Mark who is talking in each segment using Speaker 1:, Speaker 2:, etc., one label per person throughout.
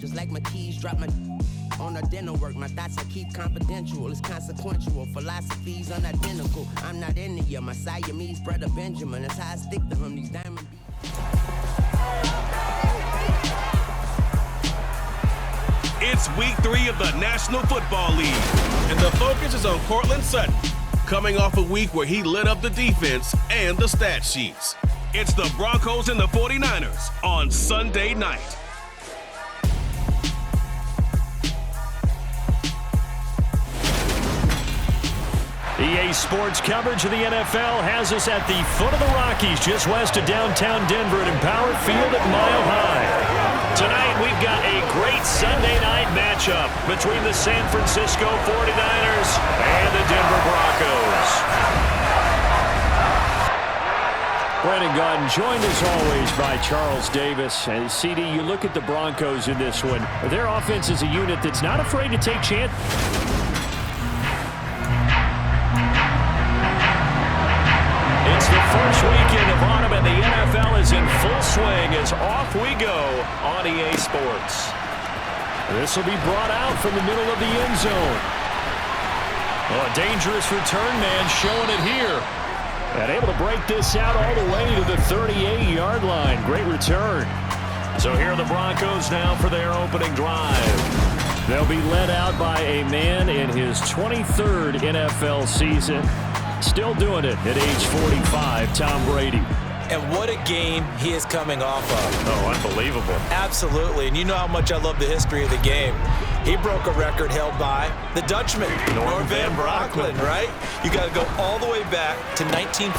Speaker 1: Just like my keys, drop my on the dental work. My thoughts I keep confidential. It's consequential. Philosophies unidentical. I'm not India. My Siamese brother Benjamin. That's how I stick to him. These diamond.
Speaker 2: It's week 3 of the National Football League, and the focus is on Courtland Sutton, coming off a week where he lit up the defense and the stat sheets. It's the Broncos and the 49ers on Sunday night.
Speaker 3: EA Sports coverage of the NFL has us at the foot of the Rockies, just west of downtown Denver at Empower Field at Mile High. Tonight, we've got a great Sunday night matchup between the San Francisco 49ers and the Denver Broncos. Brandon Gaudin joined as always by Charles Davis. And CD, you look at the Broncos in this one. Their offense is a unit that's not afraid to take chances. It's the first weekend of autumn, and the NFL is in full swing as off we go on EA Sports. This will be brought out from the middle of the end zone. Oh, a dangerous return man showing it here. And able to break this out all the way to the 38-yard line. Great return. So here are the Broncos now for their opening drive. They'll be led out by a man in his 23rd NFL season. Still doing it at age 45, Tom Brady.
Speaker 4: And what a game he is coming off of.
Speaker 3: Oh, unbelievable.
Speaker 4: Absolutely. And you know how much I love the history of the game. He broke a record held by the Dutchman, Norm van Brocklin, right? You got to go all the way back to 1951,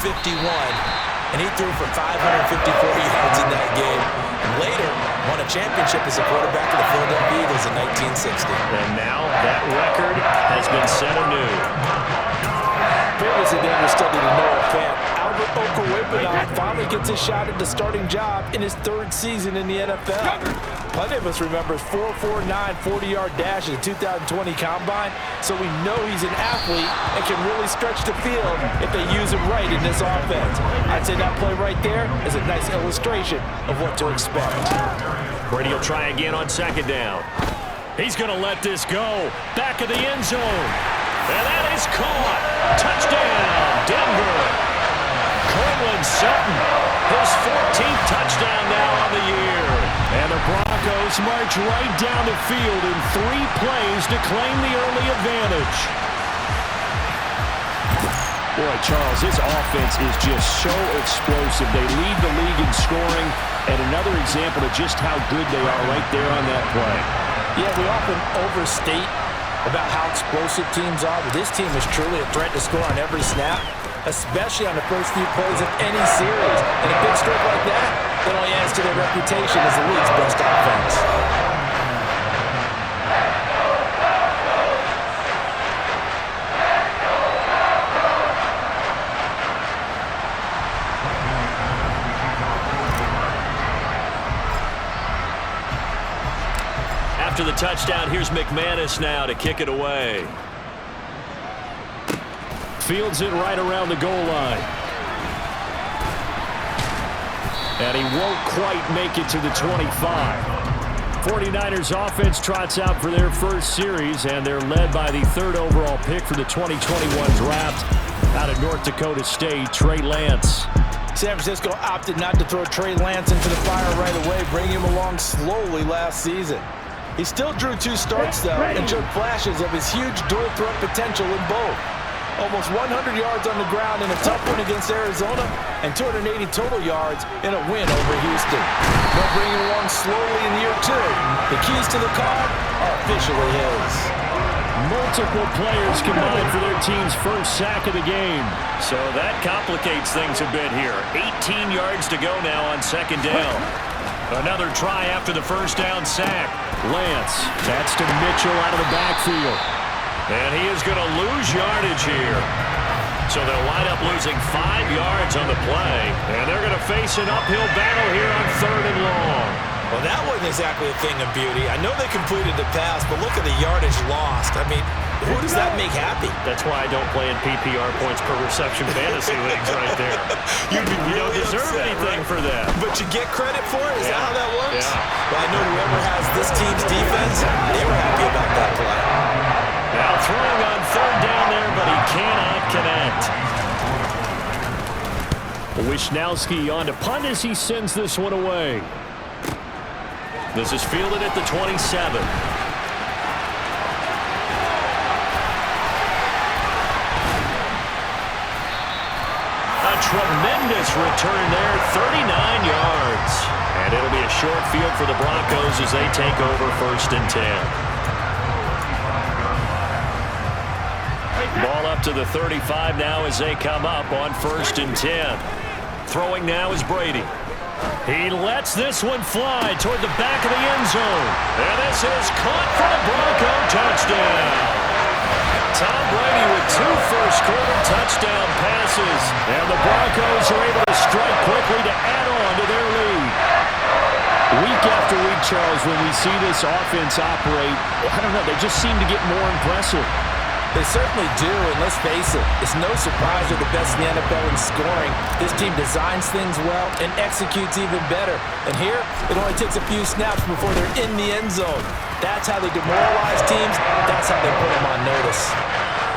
Speaker 4: and he threw for 554 yards in that game. And later, won a championship as a quarterback of the Philadelphia Eagles in 1960.
Speaker 3: And now that record has been set anew.
Speaker 4: Previously, Denver studied a Noah fan. Albert Okwuegbunam finally gets a shot at the starting job in his 3rd season in the NFL. Plenty of us remember his 4.49 40-yard dash at the 2020 Combine, so we know he's an athlete and can really stretch the field if they use him right in this offense. I'd say that play right there is a nice illustration of what to expect.
Speaker 3: Brady will try again on 2nd down. He's going to let this go. Back of the end zone. And that is caught. Touchdown, Denver. Courtland Sutton, his 14th touchdown now on the year. And the Broncos march right down the field in 3 plays to claim the early advantage. Boy, Charles, this offense is just so explosive. They lead the league in scoring, and another example of just how good they are right there on that play.
Speaker 4: Yeah, we often overstate about how explosive teams are, but this team is truly a threat to score on every snap, especially on the first few plays of any series. And a big stroke like that, it only adds to their reputation as the league's best offense.
Speaker 3: After the touchdown, here's McManus now to kick it away. Fields it right around the goal line. And he won't quite make it to the 25. 49ers offense trots out for their first series, and they're led by the 3rd overall pick for the 2021 draft out of North Dakota State, Trey Lance.
Speaker 4: San Francisco opted not to throw Trey Lance into the fire right away, bringing him along slowly last season. He still drew 2 starts, though, and showed flashes of his huge dual threat potential in both. Almost 100 yards on the ground in a tough one against Arizona, and 280 total yards in a win over Houston. They'll bring him along slowly in year 2. The keys to the car are officially his.
Speaker 3: Multiple players combined for their team's first sack of the game. So that complicates things a bit here. 18 yards to go now on 2nd down. Another try after the first down sack. Lance, that's to Mitchell out of the backfield. And he is going to lose yardage here. So they'll wind up losing 5 yards on the play. And they're going to face an uphill battle here on 3rd and long.
Speaker 4: Well, that wasn't exactly a thing of beauty. I know they completed the pass, but look at the yardage lost. I mean, who does that make happy?
Speaker 3: That's why I don't play in PPR points per reception fantasy leagues right there.
Speaker 4: You'd be
Speaker 3: You
Speaker 4: really
Speaker 3: don't deserve
Speaker 4: upset,
Speaker 3: anything
Speaker 4: right?
Speaker 3: for that.
Speaker 4: But you get credit for it? Is that how that works?
Speaker 3: Yeah.
Speaker 4: Well, I know whoever has this team's defense, they were happy about that play.
Speaker 3: Now throwing on third down there, but he cannot connect. Wishnowski on to punt as he sends this one away. This is fielded at the 27. A tremendous return there, 39 yards. And it'll be a short field for the Broncos as they take over 1st and 10. Ball up to the 35 now as they come up on 1st and 10. Throwing now is Brady. He lets this one fly toward the back of the end zone. And this is caught for the Bronco touchdown. Tom Brady with 2 first-quarter touchdown passes. And the Broncos are able to strike quickly to add on to their lead. Week after week, Charles, when we see this offense operate, I don't know, they just seem to get more impressive.
Speaker 4: They certainly do, and let's face it, it's no surprise they're the best in the NFL in scoring. This team designs things well and executes even better. And here, it only takes a few snaps before they're in the end zone. That's how they demoralize teams. That's how they put them on notice.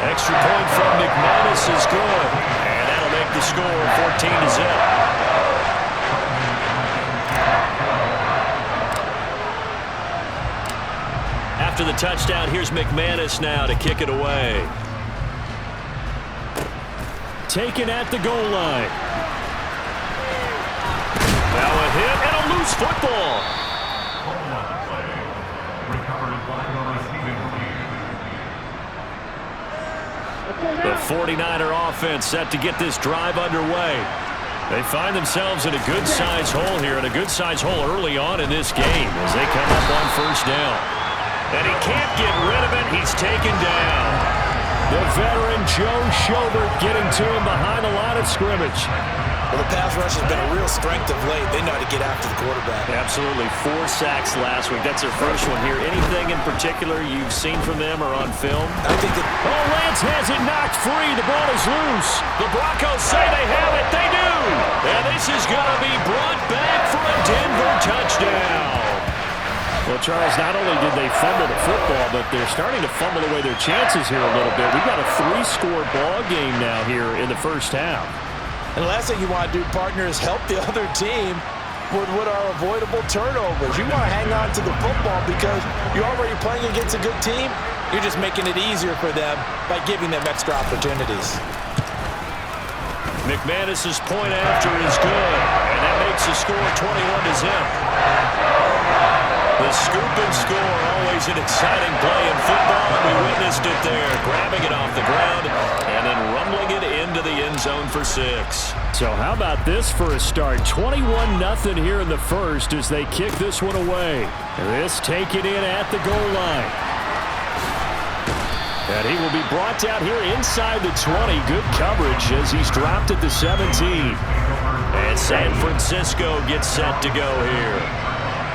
Speaker 3: Extra point from McManus is good, and that'll make the score 14-0. After the touchdown, here's McManus now to kick it away. Taken at the goal line. Now a hit and a loose football. The 49er offense set to get this drive underway. They find themselves in a good-sized hole here, and a good-sized hole early on in this game as they come up on 1st down. And he can't get rid of it. He's taken down. The veteran Joe Schobert getting to him behind the line of scrimmage.
Speaker 4: Well, the pass rush has been a real strength of late. They know how to get after the quarterback.
Speaker 3: Absolutely. 4 sacks last week. That's their first one here. Anything in particular you've seen from them or on film?
Speaker 4: I think that...
Speaker 3: Oh, Lance has it knocked free. The ball is loose. The Broncos say they have it. They do. And this is going to be brought back for a Denver touchdown. Well, Charles, not only did they fumble the football, but they're starting to fumble away their chances here a little bit. We've got a 3-score ball game now here in the first half.
Speaker 4: And the last thing you want to do, partner, is help the other team with what are avoidable turnovers. You want to hang on to the football because you're already playing against a good team. You're just making it easier for them by giving them extra opportunities.
Speaker 3: McManus's point after is good, and that makes the score 21-0. The scoop and score, always an exciting play in football, and we witnessed it there, grabbing it off the ground and then rumbling it into the end zone for 6. So how about this for a start? 21-0 here in the first as they kick this one away. This taken in at the goal line. And he will be brought down here inside the 20. Good coverage as he's dropped at the 17. And San Francisco gets set to go here.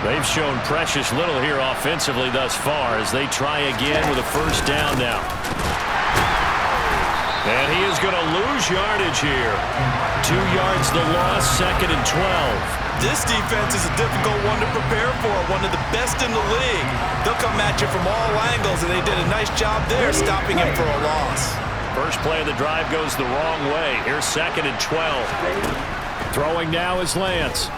Speaker 3: They've shown precious little here offensively thus far as they try again with a 1st down now. And he is going to lose yardage here. 2 yards the loss, 2nd and 12.
Speaker 4: This defense is a difficult one to prepare for, one of the best in the league. They'll come at you from all angles, and they did a nice job there stopping him for a loss.
Speaker 3: First play of the drive goes the wrong way. Here's 2nd and 12. Throwing now is Lance.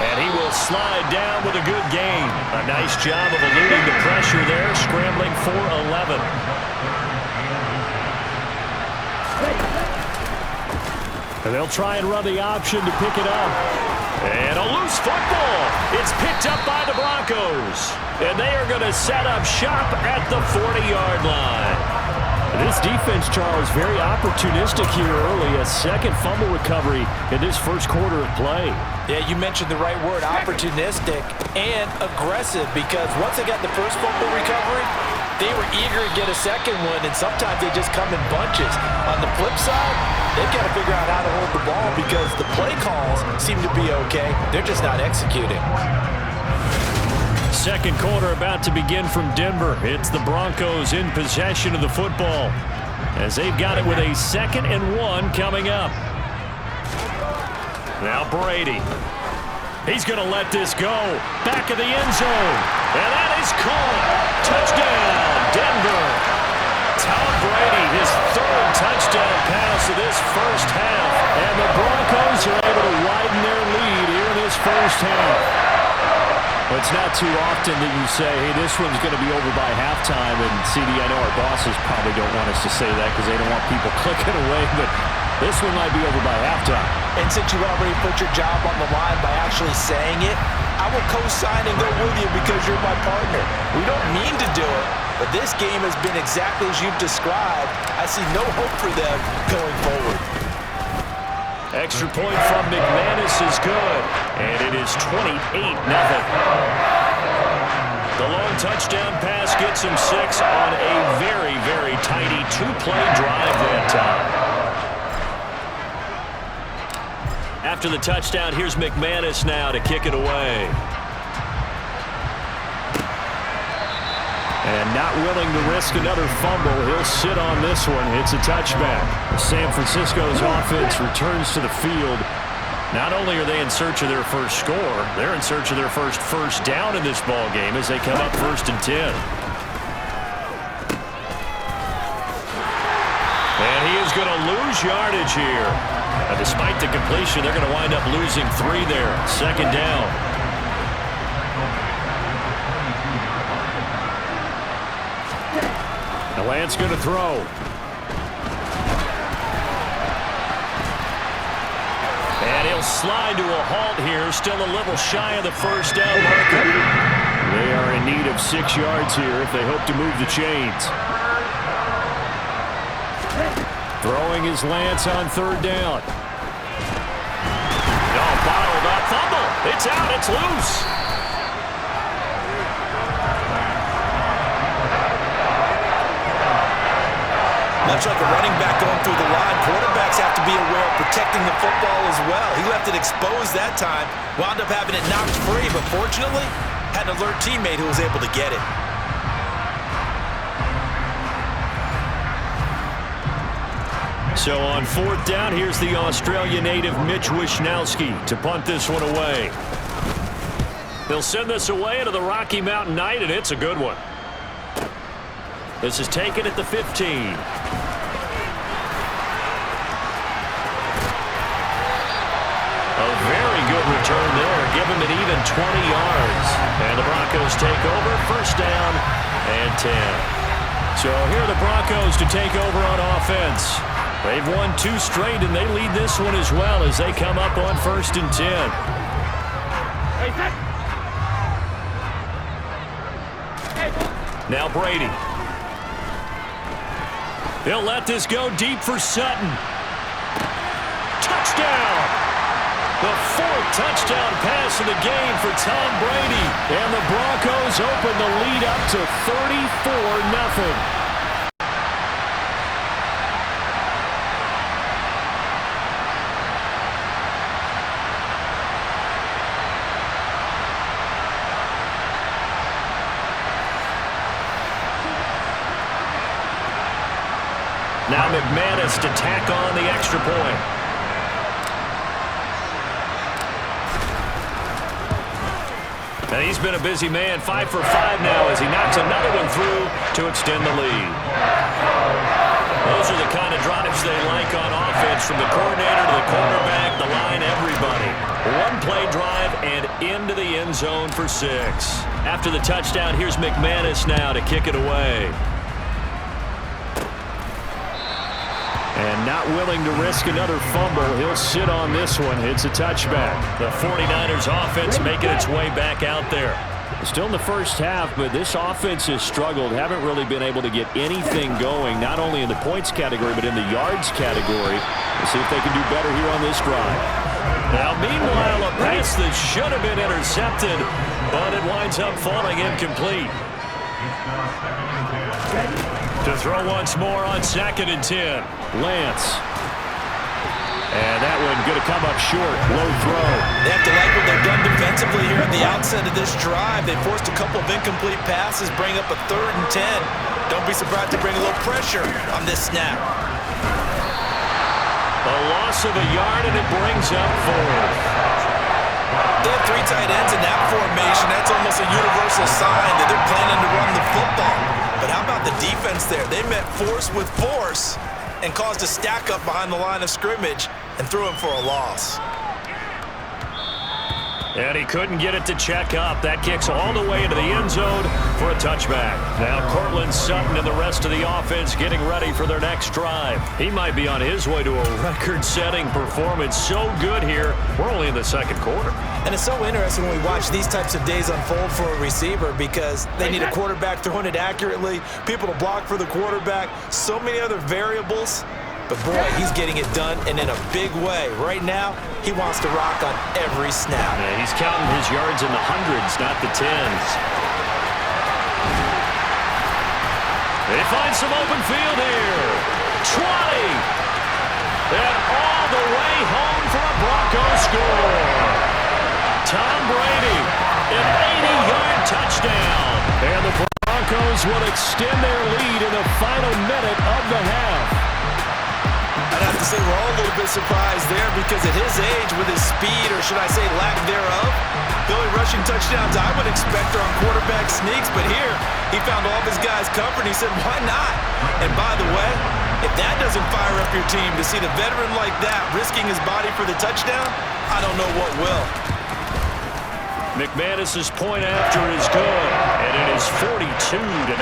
Speaker 3: And he will slide down with a good gain. A nice job of eluding the pressure there, scrambling for 11. And they'll try and run the option to pick it up. And a loose football. It's picked up by the Broncos. And they are going to set up shop at the 40-yard line. This defense, Charles, very opportunistic here early. A second fumble recovery in this first quarter of play.
Speaker 4: Yeah, you mentioned the right word, opportunistic and aggressive, because once they got the first fumble recovery, They were eager to get a second one, and sometimes they just come in bunches. On the flip side, they've got to figure out how to hold the ball because the play calls seem to be okay. They're just not executing.
Speaker 3: Second quarter about to begin from Denver. It's the Broncos in possession of the football as they've got it with a 2nd and 1 coming up. Now Brady. He's going to let this go. Back of the end zone. And that is caught. Touchdown, Denver. Tom Brady, his 3rd touchdown pass of this first half. And the Broncos are able to widen their lead here in this first half. Well, it's not too often that you say, hey, this one's going to be over by halftime. And, CD, I know our bosses probably don't want us to say that because they don't want people clicking away. But this one might be over by halftime.
Speaker 4: And since you already put your job on the line by actually saying it, I will co-sign and go with you because you're my partner. We don't mean to do it, but this game has been exactly as you've described. I see no hope for them going forward.
Speaker 3: Extra point from McManus is good, and it is 28-0. The long touchdown pass gets him 6 on a very, very tidy 2-play drive that time. After the touchdown, here's McManus now to kick it away. And not willing to risk another fumble, he'll sit on this one. It's a touchback. San Francisco's offense returns to the field. Not only are they in search of their first score, they're in search of their first down in this ball game as they come up 1st and 10. And he is going to lose yardage here. Now, despite the completion, they're going to wind up losing 3 there. 2nd down. Now Lance going to throw. And he'll slide to a halt here. Still a little shy of the first down marker. They are in need of 6 yards here if they hope to move the chains. Throwing is Lance on 3rd down. Oh, bottled up. Fumble. It's out. It's loose.
Speaker 4: Much like a running back going through the line, quarterbacks have to be aware of protecting the football as well. He left it exposed that time, wound up having it knocked free, but fortunately, had an alert teammate who was able to get it.
Speaker 3: So on 4th down, here's the Australia native Mitch Wishnowsky to punt this one away. They'll send this away into the Rocky Mountain Night, and it's a good one. This is taken at the 15. A very good return there. Give him an even 20 yards. And the Broncos take over. 1st down and 10. So here are the Broncos to take over on offense. They've won 2 straight, and they lead this one as well as they come up on 1st and 10. Now Brady. They'll let this go deep for Sutton. Touchdown! The 4th touchdown pass of the game for Tom Brady. And the Broncos open the lead up to 34-0. Now McManus to tack on the extra point. And he's been a busy man, 5 for 5 now as he knocks another one through to extend the lead. Those are the kind of drives they like on offense, from the coordinator to the quarterback, the line, everybody. 1-play drive and into the end zone for 6. After the touchdown, here's McManus now to kick it away. And not willing to risk another fumble, he'll sit on this one. It's a touchback. The 49ers offense making its way back out there. Still in the first half, but this offense has struggled. Haven't really been able to get anything going, not only in the points category, but in the yards category. We'll see if they can do better here on this drive. Now, meanwhile, a pass that should have been intercepted, but it winds up falling incomplete. To throw once more on 2nd and 10. Lance. And that one going to come up short. Low throw.
Speaker 4: They have to like what they've done defensively here at the outset of this drive. They forced a couple of incomplete passes, bring up a 3rd and 10. Don't be surprised to bring a little pressure on this snap.
Speaker 3: A loss of a yard, and it brings up 4th.
Speaker 4: They have 3 tight ends in that formation. That's almost a universal sign that they're planning to run the football. But how about the defense there? They met force with force and caused a stack up behind the line of scrimmage and threw him for a loss.
Speaker 3: And he couldn't get it to check up. That kicks all the way into the end zone for a touchback. Now Cortland Sutton and the rest of the offense getting ready for their next drive. He might be on his way to a record-setting performance. So good here. We're only in the 2nd quarter.
Speaker 4: And it's so interesting when we watch these types of days unfold for a receiver because they need a quarterback throwing it accurately, people to block for the quarterback, so many other variables. But boy, he's getting it done and in a big way. Right now, he wants to rock on every snap.
Speaker 3: Yeah, he's counting his yards in the hundreds, not the tens. They find some open field here. 20. And all the way home for a Broncos score. Tom Brady, an 80-yard touchdown. And the Broncos will extend their lead in the final minute of the half.
Speaker 4: I'd have to say we're all a little bit surprised there because at his age, with his speed, or should I say lack thereof, the only rushing touchdowns I would expect are on quarterback sneaks. But here, he found all of his guys covered. He said, why not? And by the way, if that doesn't fire up your team to see the veteran like that risking his body for the touchdown, I don't know what will.
Speaker 3: McManus's point after is good, and it is 42-0.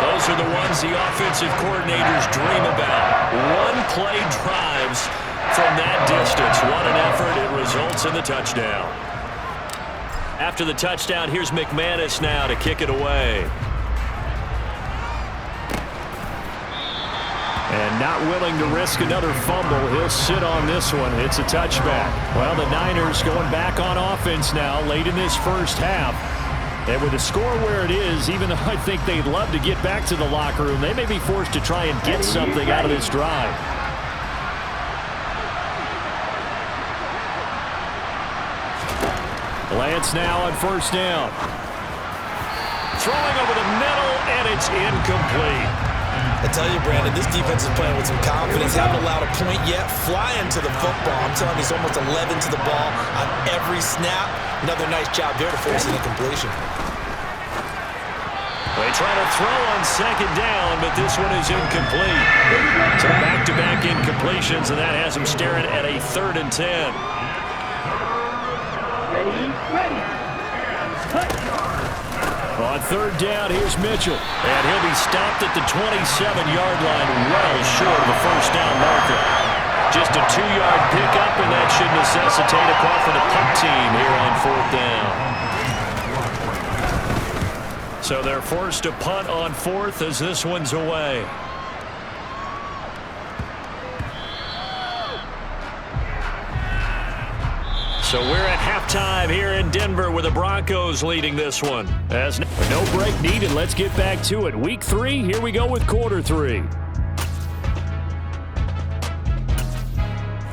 Speaker 3: Those are the ones the offensive coordinators dream about. One-play drives from that distance. What an effort. It results in the touchdown. After the touchdown, here's McManus now to kick it away. And not willing to risk another fumble. He'll sit on this one. It's a touchback. Well, the Niners going back on offense now late in this first half. And with the score where it is, even though I think they'd love to get back to the locker room, they may be forced to try and get something out of this drive. Lance now on 1st down. Throwing over the middle, and it's incomplete.
Speaker 4: I tell you, Brandon, this defense is playing with some confidence. Haven't allowed a point yet. Flying to the football. I'm telling you, he's almost 11 to the ball on every snap. Another nice job there to force an incompletion.
Speaker 3: They try to throw on 2nd down, but this one is incomplete. So back-to-back incompletions, and that has him staring at a 3rd and 10. On 3rd down, here's Mitchell. And he'll be stopped at the 27-yard line, well short of the 1st down marker. Just a 2-yard pickup, and that should necessitate a call for the punt team here on 4th down. So they're forced to punt on 4th as this one's away. So we're at halftime here in Denver with the Broncos leading this one. As no break needed, let's get back to it. Week 3, here we go with quarter 3.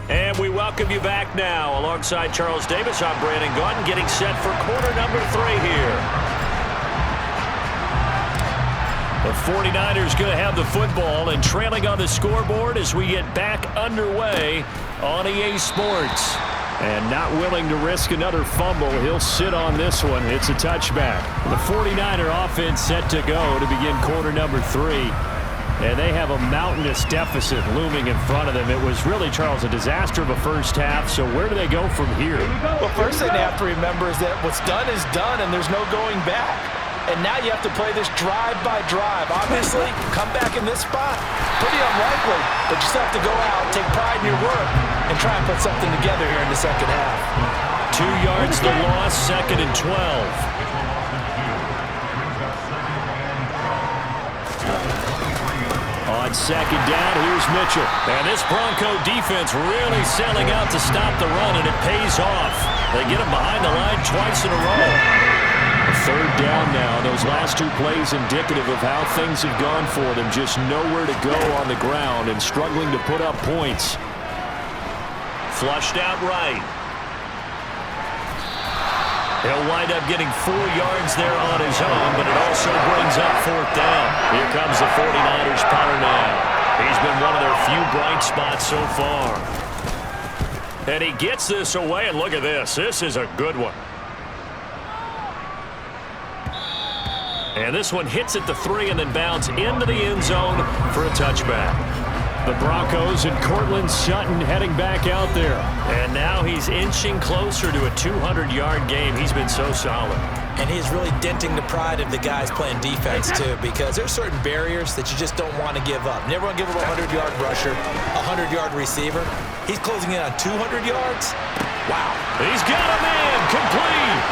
Speaker 3: And we welcome you back now. Alongside Charles Davis, I'm Brandon Gaudin, getting set for quarter number 3 here. The 49ers going to have the football and trailing on the scoreboard as we get back underway on EA Sports. And not willing to risk another fumble. He'll sit on this one. It's a touchback. The 49er offense set to go to begin quarter number 3. And they have a mountainous deficit looming in front of them. It was really, Charles, a disaster of a first half. So where do they go from here?
Speaker 4: Well, first thing they have to remember is that what's done is done, and there's no going back. And now you have to play this drive by drive. Obviously, come back in this spot, pretty unlikely. But you still have to go out, take pride in your work, and try and put something together here in the second half.
Speaker 3: 2 yards the loss, 2nd and 12. On 2nd down, here's Mitchell. And this Bronco defense really selling out to stop the run, and it pays off. They get him behind the line twice in a row. 3rd down now. Those last 2 plays indicative of how things have gone for them. Just nowhere to go on the ground and struggling to put up points.
Speaker 5: Flushed out right. He'll wind up getting 4 yards there on his own, but it also brings up 4th down. Here comes the 49ers punter now. He's been one of their few bright spots so far. And he gets this away, and look at this. This is a good one. And this one hits at the 3 and then bounds into the end zone for a touchback.
Speaker 3: The Broncos and Courtland Sutton heading back out there.
Speaker 5: And now he's inching closer to a 200-yard game. He's been so solid.
Speaker 4: And he's really denting the pride of the guys playing defense, too, because there's certain barriers that you just don't want to give up. Never want to give up a 100-yard rusher, a 100-yard receiver. He's closing in on 200 yards. Wow.
Speaker 5: He's got a man complete.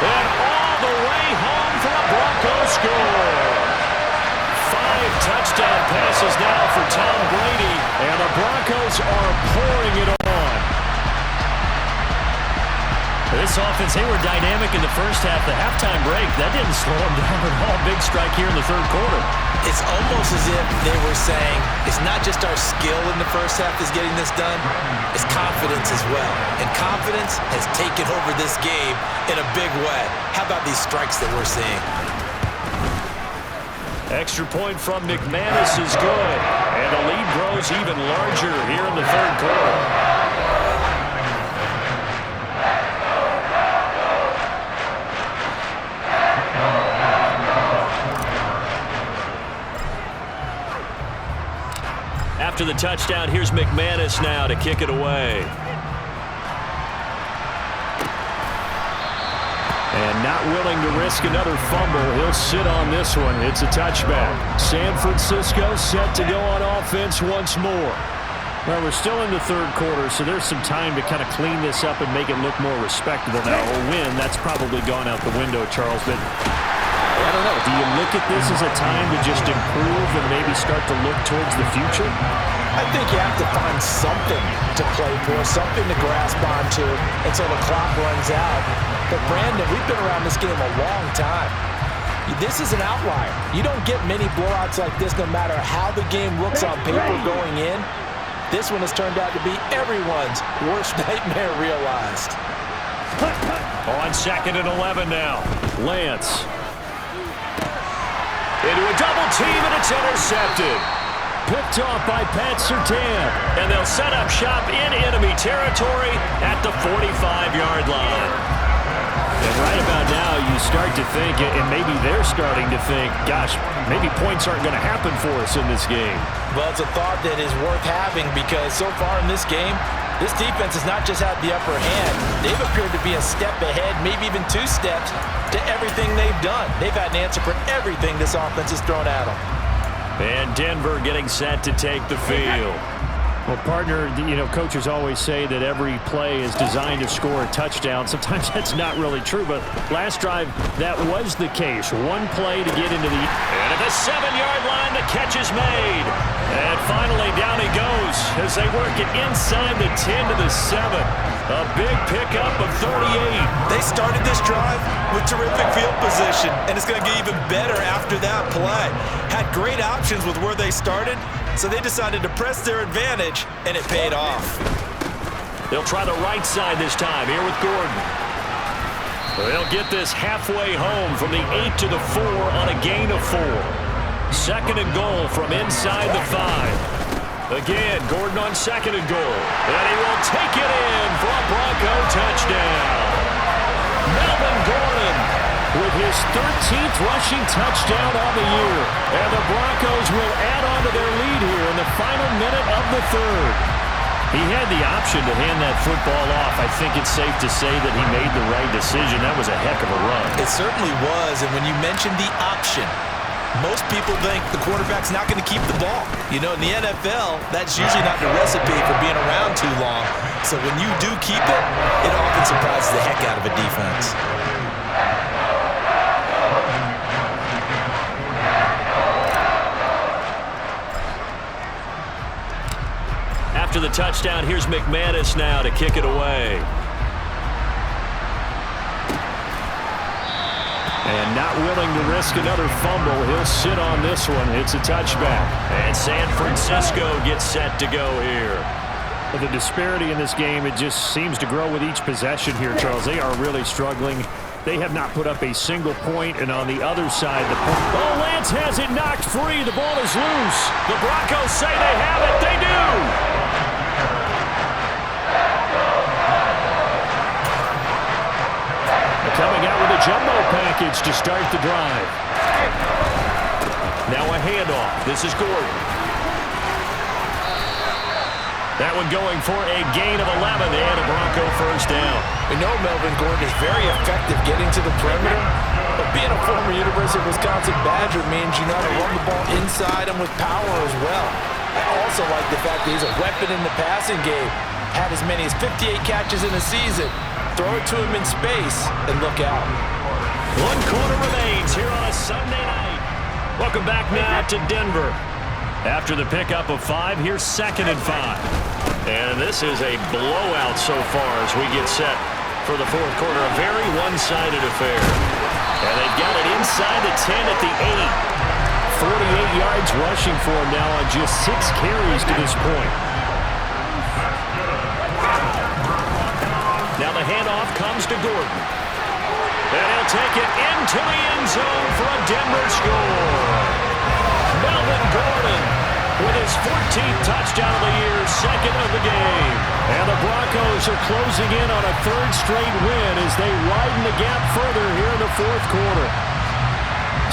Speaker 5: And all the way home for a Broncos score. 5 touchdown passes now for Tom Brady.
Speaker 3: And the Broncos are pouring it on.
Speaker 5: This offense, they were dynamic in the first half. The halftime break, that didn't slow them down at all. Big strike here in the 3rd quarter.
Speaker 4: It's almost as if they were saying, it's not just our skill in the first half that's getting this done, it's confidence as well. And confidence has taken over this game in a big way. How about these strikes that we're seeing?
Speaker 5: Extra point from McManus is good. And the lead grows even larger here in the 3rd quarter. After the touchdown, here's McManus now to kick it away.
Speaker 3: And not willing to risk another fumble. He'll sit on this one. It's a touchback. San Francisco set to go on offense once more. Well, we're still in the 3rd quarter, so there's some time to kind of clean this up and make it look more respectable. Now, a win, that's probably gone out the window, Charles, but I don't know. Do you look at this as a time to just improve and maybe start to look towards the future?
Speaker 4: I think you have to find something to play for, something to grasp onto until the clock runs out. But, Brandon, we've been around this game a long time. This is an outlier. You don't get many blowouts like this no matter how the game looks on paper going in. This one has turned out to be everyone's worst nightmare realized.
Speaker 5: On 2nd and 11 now.
Speaker 3: Lance.
Speaker 5: Into a double team, and it's intercepted.
Speaker 3: Picked off by Pat Surtain.
Speaker 5: And they'll set up shop in enemy territory at the 45-yard line.
Speaker 3: And right about now, you start to think, and maybe they're starting to think, gosh, maybe points aren't going to happen for us in this game.
Speaker 4: Well, it's a thought that is worth having because so far in this game, this defense has not just had the upper hand. They've appeared to be a step ahead, maybe even 2 steps, to everything they've done. They've had an answer for everything this offense has thrown at them.
Speaker 5: And Denver getting set to take the field.
Speaker 3: Well, partner, you know, coaches always say that every play is designed to score a touchdown. Sometimes that's not really true, but last drive, that was the case. One play to get into the...
Speaker 5: And at the 7-yard line, the catch is made. And finally, down he goes as they work it inside the 10 to the 7. A big pickup of 38.
Speaker 4: They started this drive with terrific field position, and it's going to get even better after that play. Had great options with where they started, so they decided to press their advantage, and it paid off.
Speaker 5: They'll try the right side this time, here with Gordon. They'll get this halfway home from the 8 to the 4 on a gain of 4. 2nd and goal from inside the 5. Again, Gordon on 2nd and goal. And he will take it in for a Bronco touchdown. Melvin Gordon with his 13th rushing touchdown on the year. And the Broncos will add on to their lead here in the final minute of the 3rd. He had the option to hand that football off. I think it's safe to say that he made the right decision. That was a heck of a run.
Speaker 4: It certainly was, and when you mentioned the option, most people think the quarterback's not going to keep the ball. You know, in the NFL, that's usually not the recipe for being around too long. So when you do keep it, it often surprises the heck out of a defense.
Speaker 5: After the touchdown, here's McManus now to kick it away.
Speaker 3: And not willing to risk another fumble. He'll sit on this one. It's a touchback.
Speaker 5: And San Francisco gets set to go here.
Speaker 3: Well, the disparity in this game, it just seems to grow with each possession here, Charles. They are really struggling. They have not put up a single point, and on the other side, the point.
Speaker 5: Oh, Lance has it knocked free. The ball is loose. The Broncos say they have it. They do.
Speaker 3: Coming out with a jumbo package to start the drive.
Speaker 5: Now a handoff. This is Gordon. That one going for a gain of 11 and a Bronco first down.
Speaker 4: We know Melvin Gordon is very effective getting to the perimeter, but being a former University of Wisconsin Badger means you know how to run the ball inside and with power as well. I also like the fact that he's a weapon in the passing game. Had as many as 58 catches in a season. Throw it to him in space and look out.
Speaker 5: 1 quarter remains here on a Sunday night. Welcome back now to Denver. After the pickup of 5, here's 2nd and 5. And this is a blowout so far as we get set for the 4th quarter. A very one-sided affair. And they've got it inside the 10 at the 8.
Speaker 3: 48 yards rushing for him now on just 6 carries to this point.
Speaker 5: Now the handoff comes to Gordon. And he'll take it into the end zone for a Denver score. Melvin Gordon with his 14th touchdown of the year, 2nd of the game. And the Broncos are closing in on a 3rd straight win as they widen the gap further here in the 4th quarter.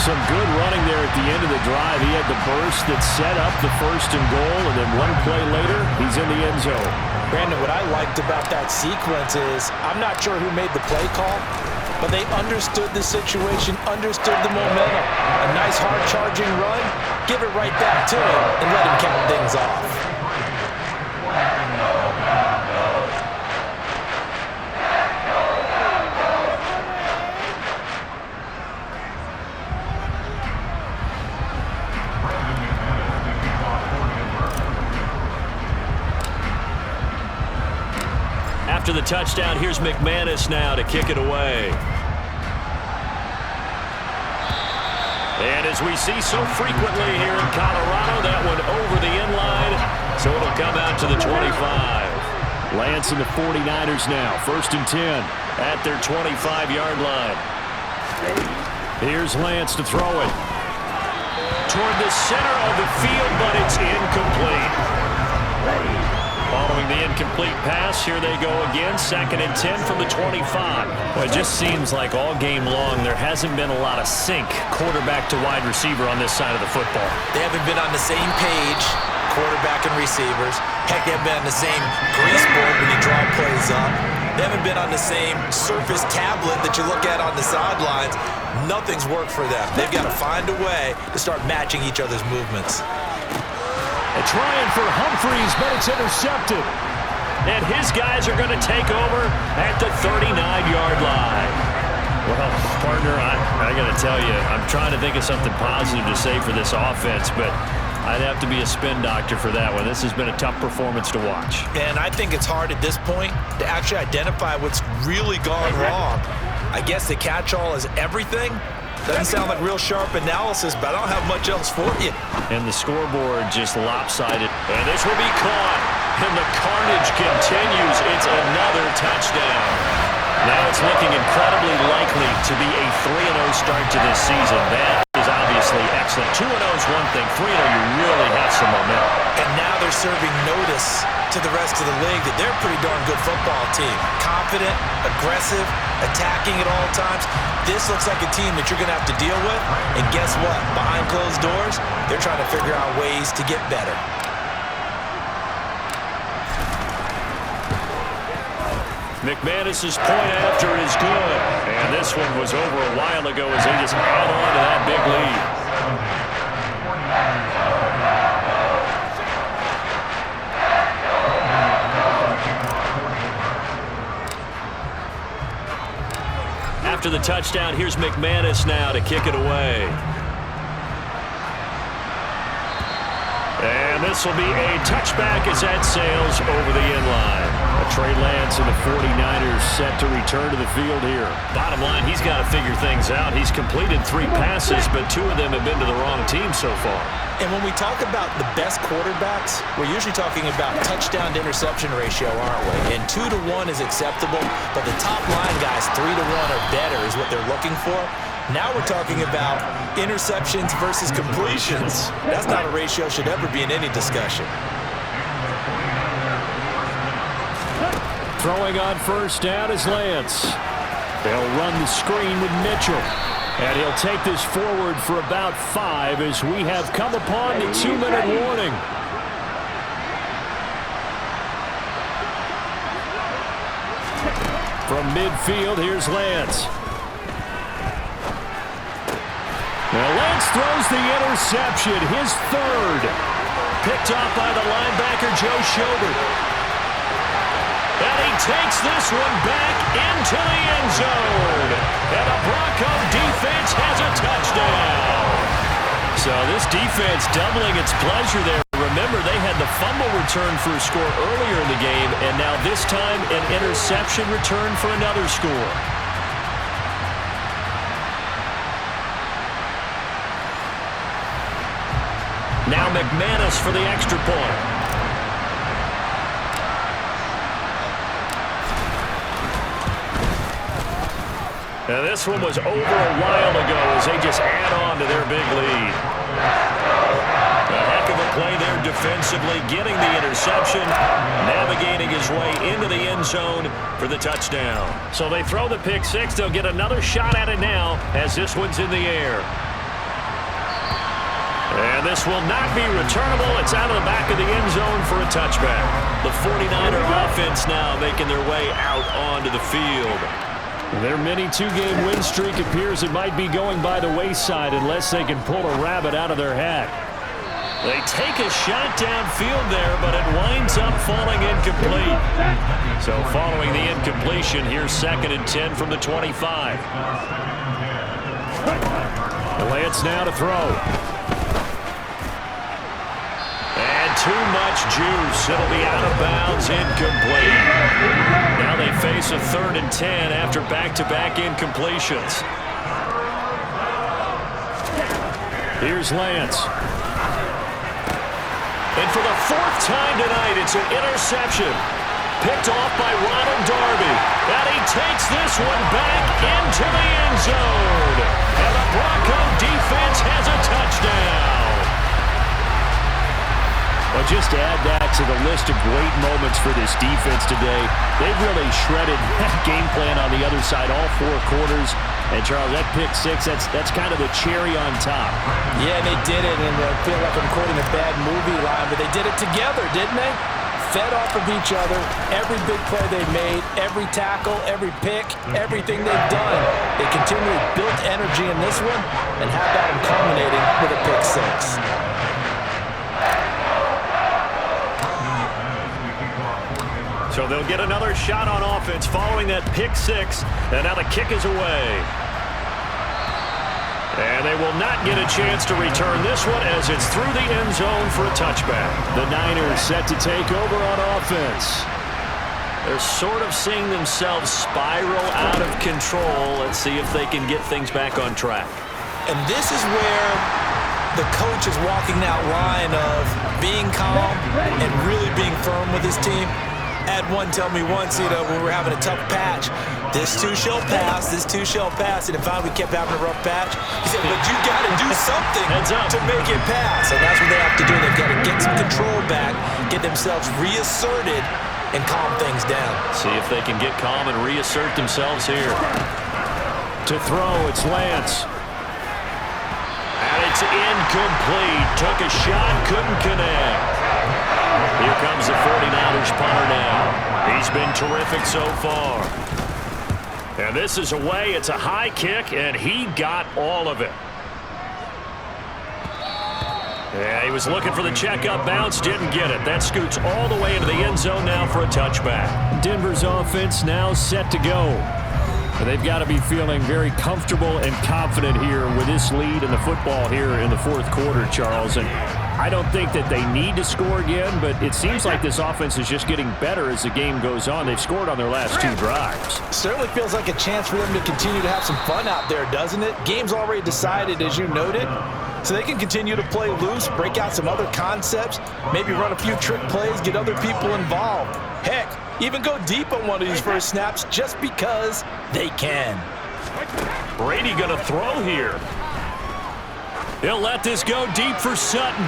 Speaker 3: Some good running there at the end of the drive. He had the burst that set up the 1st and goal, and then one play later, he's in the end zone.
Speaker 4: Brandon, what I liked about that sequence is I'm not sure who made the play call, but they understood the situation, understood the momentum. A nice hard-charging run, give it right back to him and let him cap things off.
Speaker 5: After the touchdown, here's McManus now to kick it away. And as we see so frequently here in Colorado, that one over the end line, so it'll come out to the 25.
Speaker 3: Lance and the 49ers now, 1st and 10
Speaker 5: at their 25-yard line.
Speaker 3: Here's Lance to throw it.
Speaker 5: Toward the center of the field, but it's incomplete. Following the incomplete pass, here they go again. 2nd and 10 from the 25.
Speaker 3: Well, it just seems like all game long there hasn't been a lot of sync quarterback to wide receiver on this side of the football.
Speaker 4: They haven't been on the same page, quarterback and receivers. Heck, they haven't been on the same grease board when you draw plays up. They haven't been on the same Surface tablet that you look at on the sidelines. Nothing's worked for them. They've got to find a way to start matching each other's movements.
Speaker 3: Trying for Humphreys, but it's intercepted.
Speaker 5: And his guys are going to take over at the 39-yard line.
Speaker 3: Well, partner, I got to tell you, I'm trying to think of something positive to say for this offense, but I'd have to be a spin doctor for that one. This has been a tough performance to watch.
Speaker 4: And I think it's hard at this point to actually identify what's really gone wrong. I guess the catch-all is everything. Doesn't sound like real sharp analysis, but I don't have much else for you.
Speaker 3: And the scoreboard just lopsided.
Speaker 5: And this will be caught. And the carnage continues. It's another touchdown. Now it's looking incredibly likely to be a 3-0 start to this season. That is obviously excellent. 2-0 is one thing. 3-0, you really have some momentum.
Speaker 4: And now they're serving notice to the rest of the league that they're a pretty darn good football team. Confident, aggressive, attacking at all times. This looks like a team that you're going to have to deal with. And guess what? Behind closed doors, they're trying to figure out ways to get better.
Speaker 5: McManus's point after is good. And this one was over a while ago as they just held on to that big lead. After the touchdown, here's McManus now to kick it away. And this will be a touchback as that sails over the end line.
Speaker 3: A Trey Lance and the 49ers set to return to the field here.
Speaker 5: Bottom line, he's got to figure things out. He's completed 3 passes, but 2 of them have been to the wrong team so far.
Speaker 4: And when we talk about the best quarterbacks, we're usually talking about touchdown to interception ratio, aren't we? And 2 to 1 is acceptable, but the top line guys, 3 to 1 or better is what they're looking for. Now we're talking about interceptions versus completions. That's not a ratio should ever be in any discussion.
Speaker 3: Throwing on first down is Lance. They'll run the screen with Mitchell. And he'll take this forward for about 5 as we have come upon the 2-minute warning. From midfield, here's Lance. Now Lance throws the interception, his 3rd. Picked off by the linebacker, Joe Schobert. And he takes this one back into the end zone. And the Bronco defense has a touchdown. So this defense doubling its pleasure there. Remember, they had the fumble return for a score earlier in the game, and now this time an interception return for another score. Now McManus for the extra point. Now this one was over a while ago as they just add on to their big lead. A heck of a play there defensively, getting the interception, navigating his way into the end zone for the touchdown. So they throw the pick 6. They'll get another shot at it now as this one's in the air. And this will not be returnable. It's out of the back of the end zone for a touchback. The 49er offense now making their way out onto the field. Their mini 2-game win streak appears it might be going by the wayside unless they can pull a rabbit out of their hat. They take a shot downfield there, but it winds up falling incomplete. So following the incompletion, here's 2nd and 10 from the 25. Lance now to throw. And too much juice. It'll be out of bounds, incomplete. Now they face a 3rd and 10 after back-to-back incompletions. Here's Lance. And for the 4th time tonight, it's an interception. Picked off by Ronald Darby. And he takes this one back into the end zone. And the Bronco defense has a touchdown. Well, just to add that to the list of great moments for this defense today, they've really shredded that game plan on the other side all 4 quarters. And, Charles, that pick 6, that's kind of the cherry on top.
Speaker 4: Yeah, they did it, and I feel like I'm quoting a bad movie line, but they did it together, didn't they? Fed off of each other, every big play they made, every tackle, every pick, everything they've done. They continually built energy in this one, and how about them culminating with a pick 6?
Speaker 5: So they'll get another shot on offense following that pick 6, and now the kick is away. And they will not get a chance to return this one as it's through the end zone for a touchback.
Speaker 3: The Niners set to take over on offense.
Speaker 5: They're sort of seeing themselves spiral out of control. Let's see if they can get things back on track.
Speaker 4: And this is where the coach is walking that line of being calm and really being firm with his team. I had one tell me once, when we were having a tough patch, this too shall pass, this too shall pass. And if finally we kept having a rough patch, he said, but you got to do something to make it pass. And that's what they have to do. They've got to get some control back, get themselves reasserted, and calm things down.
Speaker 5: See if they can get calm and reassert themselves here.
Speaker 3: To throw, it's Lance.
Speaker 5: And it's incomplete. Took a shot, couldn't connect. Here comes the 49ers punter now. He's been terrific so far. And this is away. It's a high kick, and he got all of it. Yeah, he was looking for the checkup bounce, didn't get it. That scoots all the way into the end zone now for a touchback.
Speaker 3: Denver's offense now set to go. They've got to be feeling very comfortable and confident here with this lead in the football here in the 4th quarter, Charles. And I don't think that they need to score again, but it seems like this offense is just getting better as the game goes on. They've scored on their last 2 drives.
Speaker 4: Certainly feels like a chance for them to continue to have some fun out there, doesn't it? Game's already decided, as you noted, so they can continue to play loose, break out some other concepts, maybe run a few trick plays, get other people involved. Heck, even go deep on one of these first snaps just because they can.
Speaker 3: Brady going to throw here. He'll let this go deep for Sutton.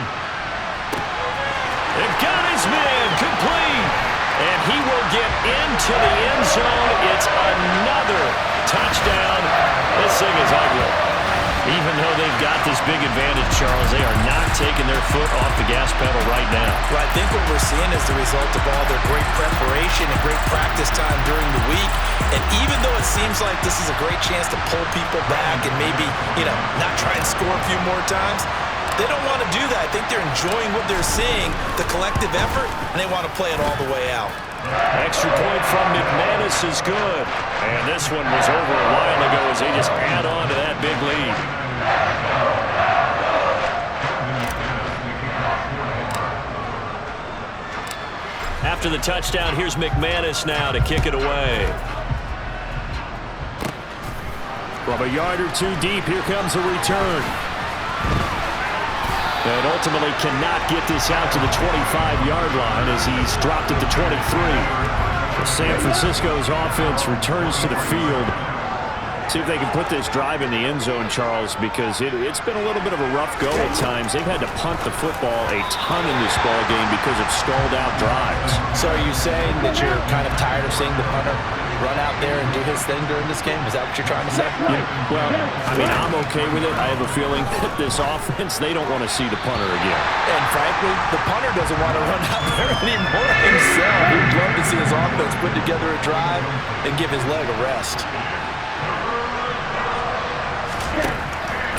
Speaker 3: They've got his man complete. And he will get into the end zone. It's another touchdown. This thing is ugly. Even though they've got this big advantage, Charles, they are not taking their foot off the gas pedal right now.
Speaker 4: Right, I think what we're seeing is the result of all their great preparation and great practice time during the week. And even though it seems like this is a great chance to pull people back and maybe, not try and score a few more times, they don't want to do that. I think they're enjoying what they're seeing, the collective effort, and they want to play it all the way out.
Speaker 3: Extra point from McManus is good. And this one was over a while ago as they just add on to that big lead. After the touchdown, here's McManus now to kick it away. From a yard or 2 deep, here comes a return. And ultimately cannot get this out to the 25-yard line as he's dropped it to 23. San Francisco's offense returns to the field. See if they can put this drive in the end zone, Charles, because it's been a little bit of a rough go at times. They've had to punt the football a ton in this ball game because of stalled-out drives.
Speaker 4: So are you saying that you're kind of tired of seeing the punter run out there and do his thing during this game? Is that what you're trying to say?
Speaker 3: Yeah, well, I mean, I'm okay with it. I have a feeling that this offense, they don't want to see the punter again.
Speaker 4: And frankly, the punter doesn't want to run out there anymore himself. He'd love to see his offense put together a drive and give his leg a rest.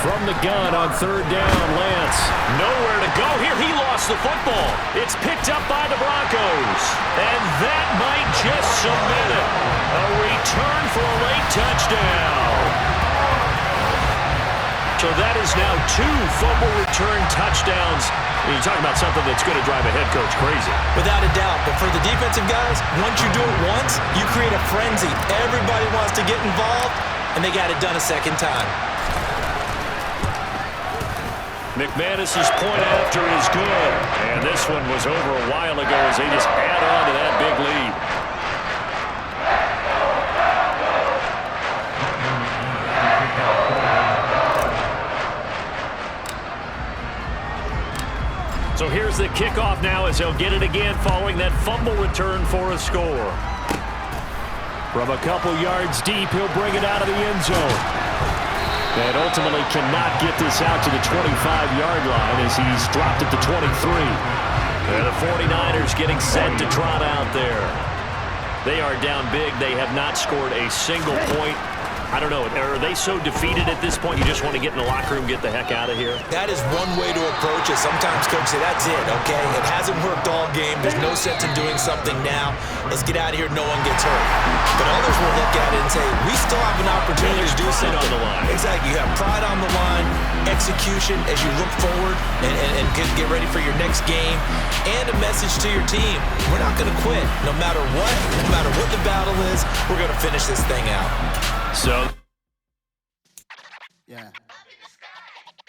Speaker 3: From the gun on 3rd down, Lance. Nowhere to go here. He lost the football. It's picked up by the Broncos. And that might just cement it. A return for a late touchdown. So that is now 2 fumble return touchdowns. You're talking about something that's going to drive a head coach crazy.
Speaker 4: Without a doubt. But for the defensive guys, once you do it once, you create a frenzy. Everybody wants to get involved, and they got it done a second time.
Speaker 3: McManus's point after is good. And this one was over a while ago as they just add on to that big lead. So here's the kickoff now as they'll get it again following that fumble return for a score. From a couple yards deep, he'll bring it out of the end zone. And ultimately cannot get this out to the 25-yard line as he's dropped it to 23. And the 49ers getting set to trot out there. They are down big. They have not scored a single point. I don't know. Are they so defeated at this point you just want to get in the locker room, get the heck out of here?
Speaker 4: That is one way to approach it. Sometimes coaches say, that's it, okay? It hasn't worked all game. There's no sense in doing something now. Let's get out of here. No one gets hurt. But others will look at it and say, we still have an opportunity to do something.
Speaker 3: On the line.
Speaker 4: Exactly. You have pride on the line, execution as you look forward and get ready for your next game, and a message to your team. We're not going to quit. No matter what the battle is, we're going to finish this thing out.
Speaker 3: So,
Speaker 1: yeah.